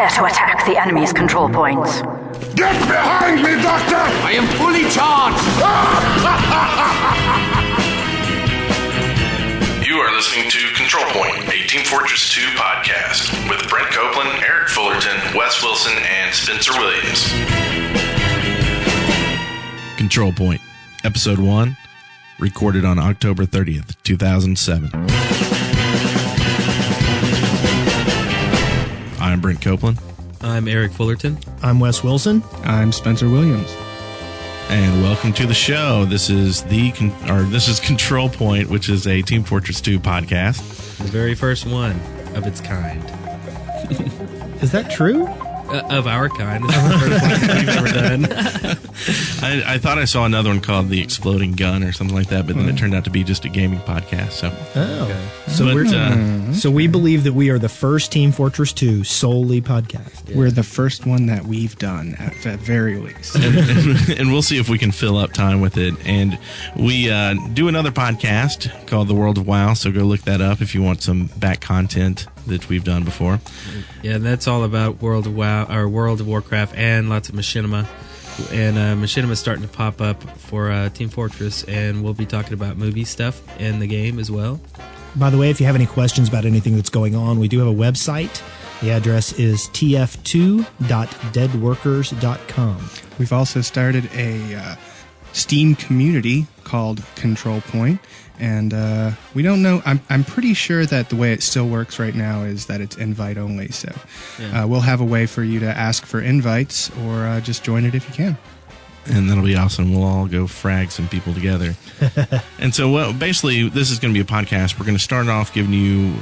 Prepare to attack the enemy's control points. Get behind me, Doctor! I am fully charged! You are listening to Control Point, a Team Fortress 2 podcast with Brent Copeland, Eric Fullerton, Wes Wilson, and Spencer Williams. Control Point, Episode 1, recorded on October 30th, 2007. I'm Brent Copeland. I'm Eric Fullerton. I'm Wes Wilson. I'm Spencer Williams. And welcome to the show. This is Control Point, which is a Team Fortress 2 podcast. The very first one of its kind. Is that true? Of our kind. This is the first one we've ever done. I thought I saw another one called The Exploding Gun or something like that, but then it turned out to be just a gaming podcast. So, So we believe that we are the first Team Fortress 2 solely podcast. Yeah. We're the first one that we've done, at the very least. and we'll see if we can fill up time with it. And we do another podcast called The World of WoW, so go look that up if you want some back content that we've done before. Yeah, and that's all about World of WoW, or World of Warcraft, and lots of machinima. And machinima is starting to pop up for Team Fortress, and we'll be talking about movie stuff in the game as well. By the way, if you have any questions about anything that's going on, we do have a website. The address is tf2.deadworkers.com. We've also started a Steam community called Control Point, and we don't know. I'm pretty sure that the way it still works right now is that it's invite only. So we'll have a way for you to ask for invites or just join it if you can. And that'll be awesome. We'll all go frag some people together. And so, basically, this is going to be a podcast. We're going to start off giving you,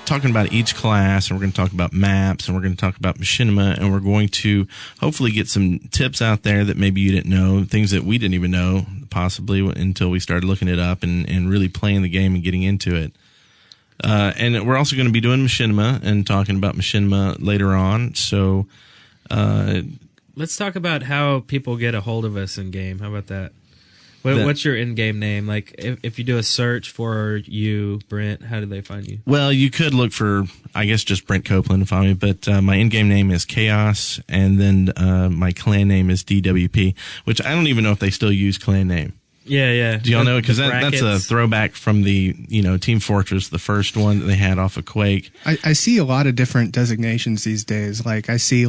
talking about each class, and we're going to talk about maps, and we're going to talk about machinima, and we're going to hopefully get some tips out there that maybe you didn't know, things that we didn't even know, possibly, until we started looking it up and really playing the game and getting into it. And we're also going to be doing machinima and talking about machinima later on. So, let's talk about how people get a hold of us in game. How about that? What's your in-game name? Like, if you do a search for you, Brent, how do they find you? Well, you could look for, I guess, just Brent Copeland to find me, but my in-game name is Chaos, and then my clan name is DWP, which I don't even know if they still use clan name. Yeah. Do y'all know? Because that's a throwback from the, Team Fortress, the first one that they had off of Quake. I see a lot of different designations these days. Like, I see,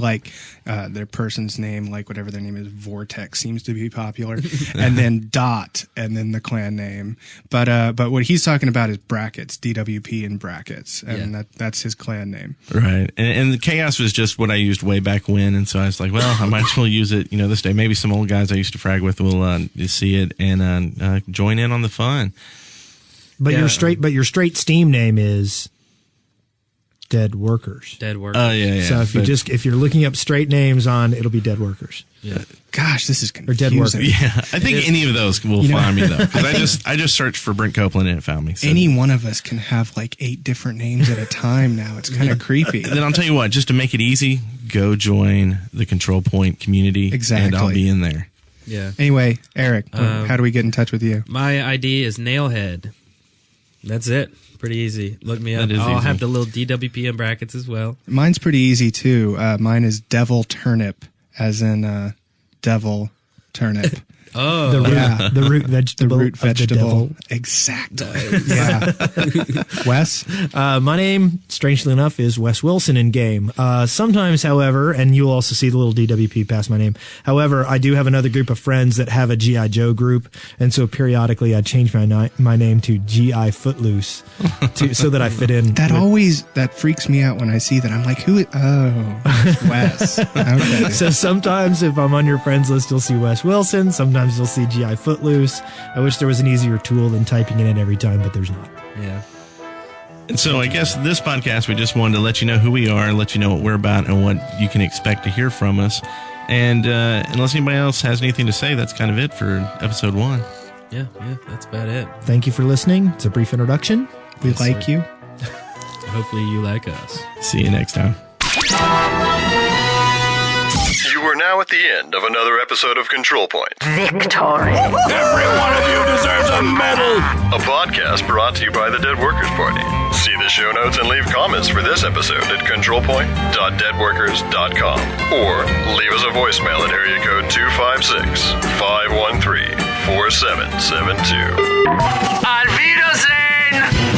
their person's name, like whatever their name is, Vortex seems to be popular. And then Dot, and then the clan name. But what he's talking about is brackets, DWP in brackets. And that's his clan name. Right. And the Chaos was just what I used way back when. And so I was like, well, I might as well use it, this day. Maybe some old guys I used to frag with will see it and join in on the fun. But your straight Steam name is Dead Workers. Dead Workers. Oh yeah. So if you're looking up straight names it'll be Dead Workers. Yeah. Gosh, this is confusing. Or Dead Workers. Yeah, I think any of those will find me though, because I just searched for Brent Copeland and it found me. So. Any one of us can have like 8 different names at a time now. It's kind of creepy. Then I'll tell you what, just to make it easy, go join the Control Point community. Exactly. And I'll be in there. Yeah. Anyway, Eric, how do we get in touch with you? My ID is Nailhead. That's it. Pretty easy. Look me up. I'll have the little DWP in brackets as well. Mine's pretty easy too. Mine is Devil Turnip, as in devil turnip. Oh, the root vegetable. The root vegetable. The Exactly. Yeah. Wes? My name, strangely enough, is Wes Wilson in game. Sometimes, however, and you'll also see the little DWP past my name. However, I do have another group of friends that have a G.I. Joe group, and so periodically I change my name to G.I. Footloose so that I fit in. That freaks me out when I see that. I'm like, who? It's Wes. Okay. So sometimes if I'm on your friends list, you'll see Wes Wilson. Sometimes you'll see G.I. Footloose. I wish there was an easier tool than typing it in every time, but there's not. Yeah. And so I guess this podcast, we just wanted to let you know who we are, let you know what we're about, and what you can expect to hear from us. And unless anybody else has anything to say, that's kind of it for episode 1. Yeah, that's about it. Thank you for listening. It's a brief introduction. We like you. Hopefully you like us. See you next time. You are now at the end of another episode of Control Point. Victory. Every one of you deserves a metal! A podcast brought to you by the Dead Workers Party. See the show notes and leave comments for this episode at controlpoint.deadworkers.com or leave us a voicemail at area code 256-513-4772. Auf Wiedersehen!